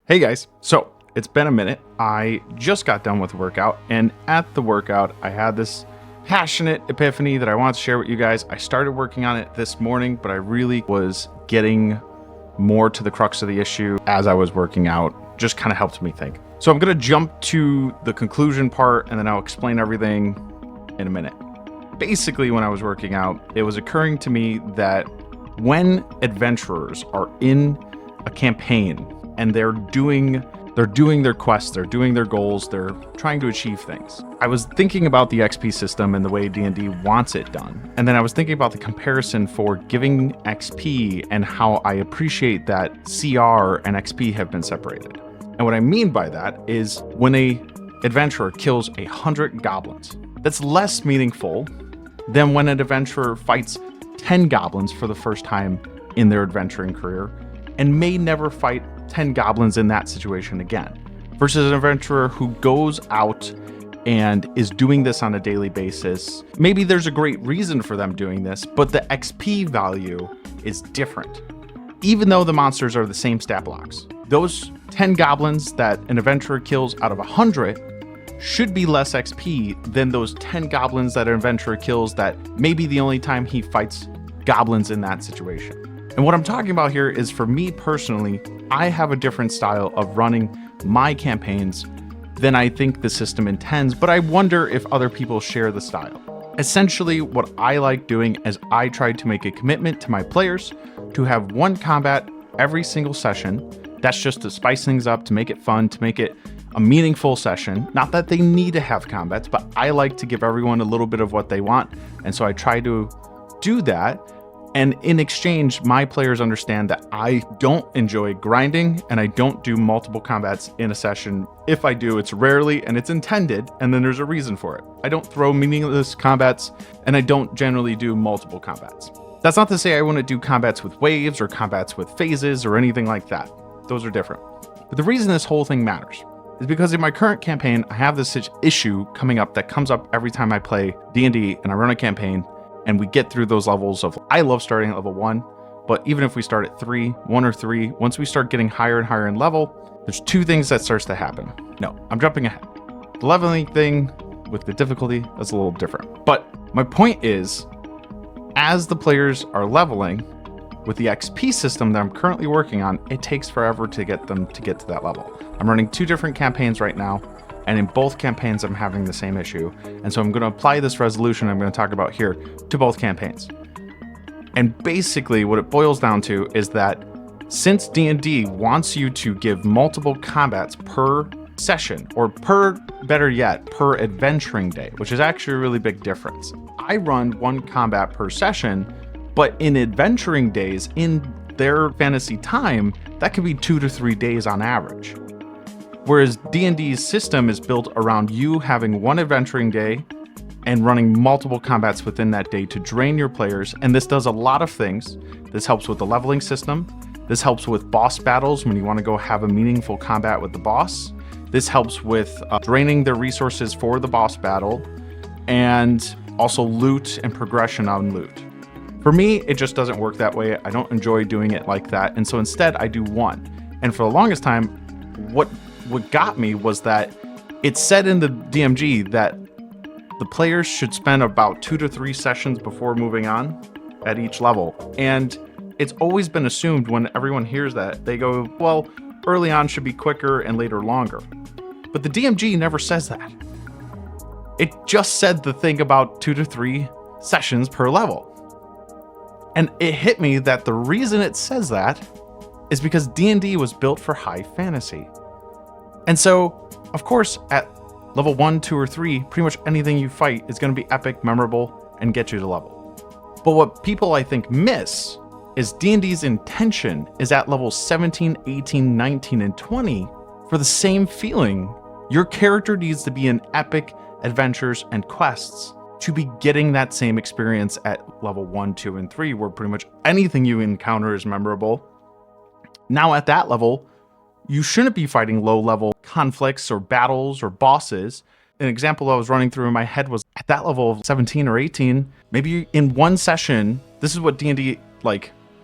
Hey guys, so it's been a minute. I just got done with the workout, and at the workout, I had this passionate epiphany that I want to share with you guys. I started working on it this morning, but I really was getting more to the crux of the issue as I was working out. Just kind of helped me think. So I'm going to jump to the conclusion part, and then I'll explain everything in a minute. Basically, when I was working out, it was occurring to me that when adventurers are in a campaign and they're doing their quests, they're doing their goals, they're trying to achieve things. I was thinking about the XP system and the way D&D wants it done. And then I was thinking about the comparison for giving XP and how I appreciate that CR and XP have been separated. And what I mean by that is when a adventurer kills 100 goblins, that's less meaningful than when an adventurer fights 10 goblins for the first time in their adventuring career and may never fight 10 goblins in that situation again, versus an adventurer who goes out and is doing this on a daily basis. Maybe there's a great reason for them doing this, but the XP value is different. Even though the monsters are the same stat blocks, those 10 goblins that an adventurer kills out of 100 should be less XP than those 10 goblins that an adventurer kills that may be the only time he fights goblins in that situation. And what I'm talking about here is, for me personally, I have a different style of running my campaigns than I think the system intends, but I wonder if other people share the style. Essentially, what I like doing is I try to make a commitment to my players to have one combat every single session. That's just to spice things up, to make it fun, to make it a meaningful session. Not that they need to have combats, but I like to give everyone a little bit of what they want. And so I try to do that. And in exchange, my players understand that I don't enjoy grinding and I don't do multiple combats in a session. If I do, it's rarely and it's intended, and then there's a reason for it. I don't throw meaningless combats, and I don't generally do multiple combats. That's not to say I want to do combats with waves or combats with phases or anything like that. Those are different. But the reason this whole thing matters is because in my current campaign, I have this issue coming up that comes up every time I play D&D and I run a campaign. And we get through those levels of, I love starting at level 1, but even if we start at 1 or 3, once we start getting higher and higher in level, there's two things that starts to happen. No, I'm jumping ahead. The leveling thing with the difficulty is a little different. But my point is, as the players are leveling with the XP system that I'm currently working on, it takes forever to get them to get to that level. I'm running 2 different campaigns right now. And in both campaigns, I'm having the same issue. And so I'm going to apply this resolution I'm going to talk about here to both campaigns. And basically what it boils down to is that since D&D wants you to give multiple combats per session, or better yet, per adventuring day, which is actually a really big difference. I run 1 combat per session, but in adventuring days, in their fantasy time, that could be 2 to 3 days on average. Whereas D&D's system is built around you having 1 adventuring day and running multiple combats within that day to drain your players. And this does a lot of things. This helps with the leveling system. This helps with boss battles when you want to go have a meaningful combat with the boss. This helps with draining their resources for the boss battle, and also loot and progression on loot. For me, it just doesn't work that way. I don't enjoy doing it like that. And so instead I do 1. And for the longest time, what got me was that it said in the DMG that the players should spend about 2 to 3 sessions before moving on at each level. And it's always been assumed when everyone hears that, they go, well, early on should be quicker and later longer. But the DMG never says that. It just said the thing about 2 to 3 sessions per level. And it hit me that the reason it says that is because D&D was built for high fantasy. And so, of course, at level 1, 2, or 3, pretty much anything you fight is going to be epic, memorable, and get you to level. But what people, I think, miss is D&D's intention is at levels 17, 18, 19, and 20 for the same feeling. Your character needs to be in epic adventures and quests to be getting that same experience at level 1, 2, and 3, where pretty much anything you encounter is memorable. Now at that level, you shouldn't be fighting low-level conflicts or battles or bosses. An example I was running through in my head was at that level of 17 or 18, maybe in 1 session, this is what D&D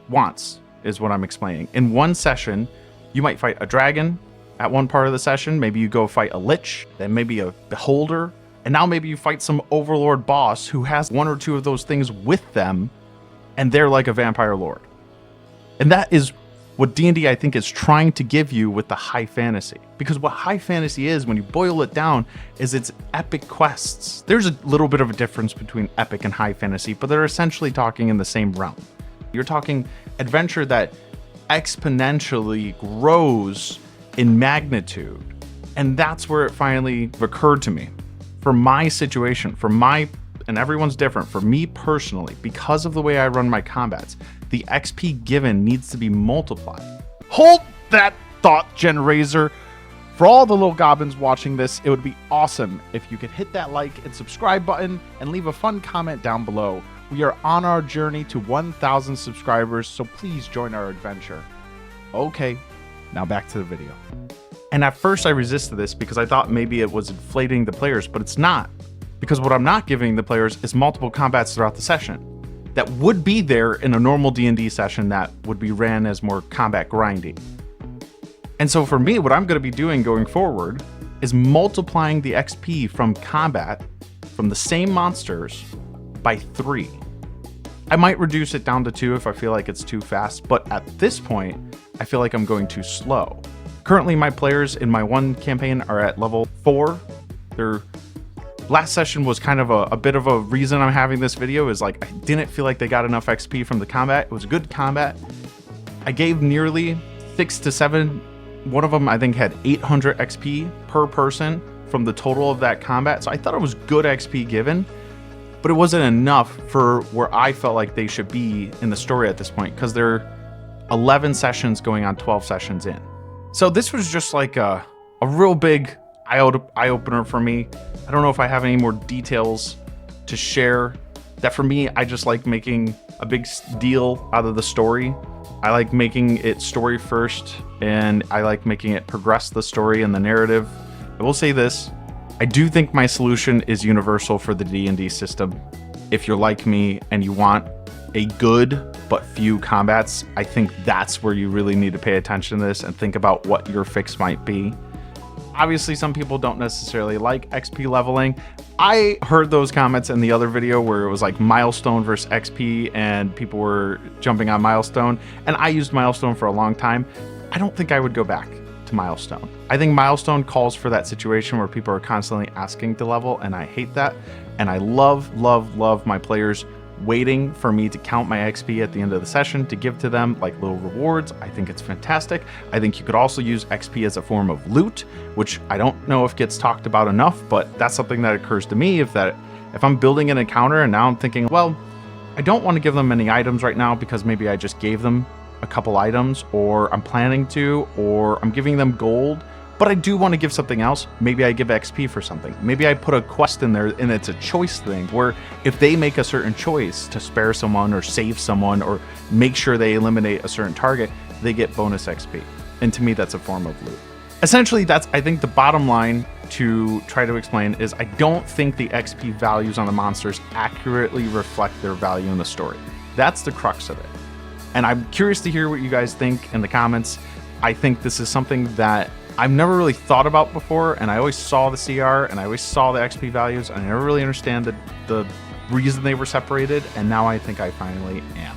wants, is what I'm explaining. In 1 session, you might fight a dragon, at one part of the session. Maybe you go fight a lich, then maybe a beholder, and now maybe you fight some overlord boss who has one or two of those things with them, and they're like a vampire lord. And that is what D&D, I think, is trying to give you with the high fantasy. Because what high fantasy is, when you boil it down, is it's epic quests. There's a little bit of a difference between epic and high fantasy, but they're essentially talking in the same realm. You're talking adventure that exponentially grows in magnitude. And that's where it finally occurred to me. For my situation, and everyone's different, for me personally, because of the way I run my combats, the XP given needs to be multiplied. Hold that thought, Generator. For all the little goblins watching this, it would be awesome if you could hit that like and subscribe button and leave a fun comment down below. We are on our journey to 1,000 subscribers, so please join our adventure. Okay, now back to the video. And at first I resisted this because I thought maybe it was inflating the players, but it's not. Because what I'm not giving the players is multiple combats throughout the session that would be there in a normal D&D session that would be ran as more combat grindy. And so for me, what I'm going to be doing going forward is multiplying the XP from combat from the same monsters by 3. I might reduce it down to 2 if I feel like it's too fast, but at this point, I feel like I'm going too slow. Currently, my players in my one campaign are at level 4. Their last session was kind of a bit of a reason I'm having this video, is like I didn't feel like they got enough XP from the combat. It was a good combat. I gave nearly 6 to 7. One of them I think had 800 XP per person from the total of that combat. So I thought it was good XP given, but it wasn't enough for where I felt like they should be in the story at this point, because they're 11 sessions going on 12 sessions in. So this was just like a real big eye-opener for me. I don't know if I have any more details to share. That for me, I just like making a big deal out of the story. I like making it story first, and I like making it progress the story and the narrative. I will say this, I do think my solution is universal for the D&D system. If you're like me and you want a good but few combats, I think that's where you really need to pay attention to this and think about what your fix might be. Obviously, some people don't necessarily like XP leveling. I heard those comments in the other video where it was like milestone versus XP and people were jumping on milestone, and I used milestone for a long time. I don't think I would go back to milestone. I think milestone calls for that situation where people are constantly asking to level, and I hate that. And I love my players waiting for me to count my XP at the end of the session to give to them like little rewards. I think it's fantastic. I think you could also use XP as a form of loot, which I don't know if gets talked about enough, but that's something that occurs to me. If I'm building an encounter and now I'm thinking, well, I don't want to give them any items right now because maybe I just gave them a couple items, or I'm planning to, or I'm giving them gold, but I do want to give something else. Maybe I give XP for something. Maybe I put a quest in there and it's a choice thing where if they make a certain choice to spare someone or save someone or make sure they eliminate a certain target, they get bonus XP. And to me, that's a form of loot. Essentially, that's, I think, the bottom line to try to explain is I don't think the XP values on the monsters accurately reflect their value in the story. That's the crux of it. And I'm curious to hear what you guys think in the comments. I think this is something that I've never really thought about before, and I always saw the CR and I always saw the XP values, and I never really understand the reason they were separated, and now I think I finally am.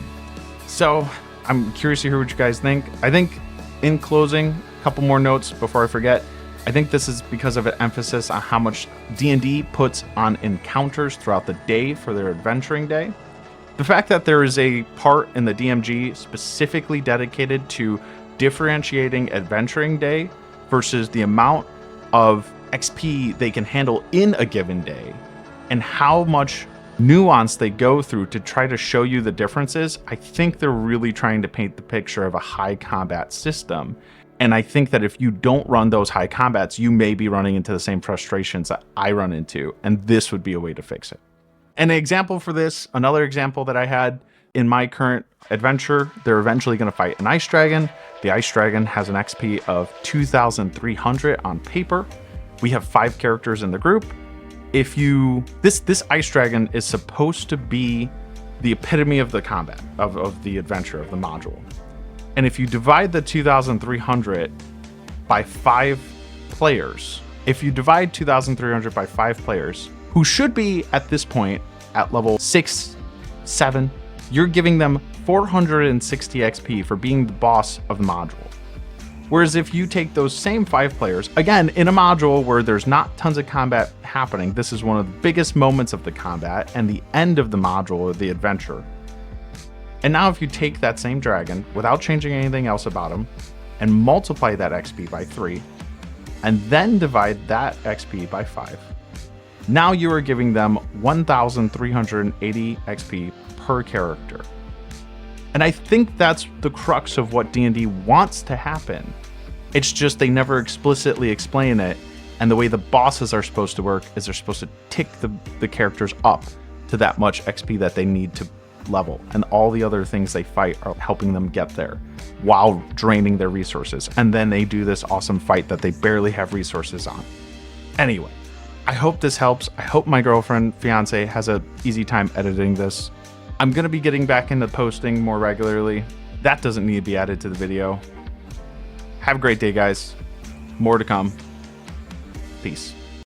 So I'm curious to hear what you guys think. I think in closing, a couple more notes before I forget. I think this is because of an emphasis on how much D&D puts on encounters throughout the day for their adventuring day. The fact that there is a part in the DMG specifically dedicated to differentiating adventuring day versus the amount of XP they can handle in a given day, and how much nuance they go through to try to show you the differences. I think they're really trying to paint the picture of a high combat system. And I think that if you don't run those high combats, you may be running into the same frustrations that I run into, and this would be a way to fix it. An example for this, another example that I had in my current adventure, they're eventually going to fight an ice dragon. The ice dragon has an XP of 2,300 on paper. We have 5 characters in the group. This ice dragon is supposed to be the epitome of the combat, of the adventure, of the module. And if you divide the 2,300 by 5 players, if you divide 2,300 by 5 players, who should be at this point at level 6, 7, you're giving them 460 XP for being the boss of the module. Whereas if you take those same 5 players, again, in a module where there's not tons of combat happening, this is one of the biggest moments of the combat and the end of the module or the adventure. And now if you take that same dragon without changing anything else about him and multiply that XP by 3, and then divide that XP by 5, now you are giving them 1,380 XP per character. And I think that's the crux of what D&D wants to happen. It's just they never explicitly explain it, and the way the bosses are supposed to work is they're supposed to tick the characters up to that much XP that they need to level, and all the other things they fight are helping them get there while draining their resources. And then they do this awesome fight that they barely have resources on. Anyway, I hope this helps. I hope my girlfriend, fiance, has an easy time editing this. I'm going to be getting back into posting more regularly. That doesn't need to be added to the video. Have a great day, guys. More to come. Peace.